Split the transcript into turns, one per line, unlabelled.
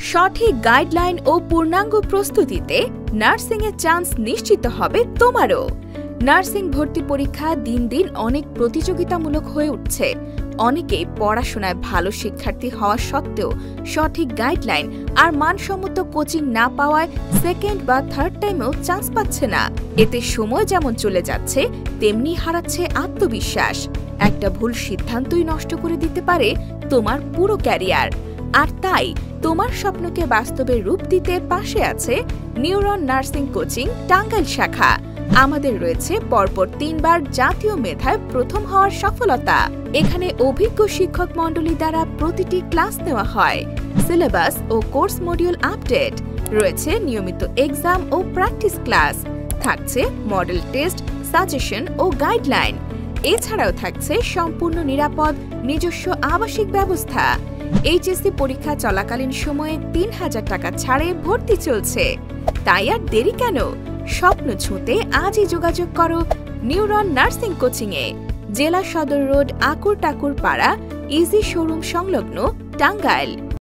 সঠিক গাইডলাইন ও পূর্ণাঙ্গ প্রস্তুতিতে নার্সিং এর চান্স নিশ্চিত হবে তোমারও। নার্সিং ভর্তি পরীক্ষা দিন দিন অনেক প্রতিযোগিতামূলক হয়ে উঠছে। অনেকেই পড়াশোনায় ভালো শিক্ষার্থী হওয়া সত্ত্বেও সঠিক গাইডলাইন আর মানসম্মত কোচিং না পাওয়ায় সেকেন্ড বা থার্ড টাইমেও চান্স পাচ্ছে না। এতে সময় যেমন চলে যাচ্ছে, তেমনি হারাচ্ছে আত্মবিশ্বাস। একটা ভুল সিদ্ধান্তই নষ্ট করে দিতে পারে তোমার পুরো ক্যারিয়ার। আর তাই তোমার স্বপ্নকে বাস্তবে রূপ দিতে পাশে আছে নিউরন নার্সিং কোচিং টাঙ্গাইল শাখা। আমাদের রয়েছে পরপর 3 বার জাতীয় মেধায় প্রথম হওয়ার সফলতা। এখানে অভিজ্ঞ শিক্ষক মণ্ডলী দ্বারা প্রতিটি ক্লাস নেওয়া হয়। সিলেবাস ও কোর্স মডিউল আপডেট রয়েছে, নিয়মিত এক্সাম ও প্র্যাকটিস ক্লাস থাকছে, মডেল টেস্ট, সাজেশন ও গাইডলাইন। এছাড়াও থাকছে সম্পূর্ণ নিরাপদ নিজস্ব আবাসিক ব্যবস্থা। এইচএসসি পরীক্ষা চলাকালীন সময়ে 3000 টাকা ছাড়ে ভর্তি চলছে। তাই আর দেরি কেন? স্বপ্ন ছুঁতে আজই যোগাযোগ করো নিউরন নার্সিং কোচিং এ। জেলা সদর রোড, আকুর টাকুর পাড়া, ইজি শোরুম সংলগ্ন, টাঙ্গাইল।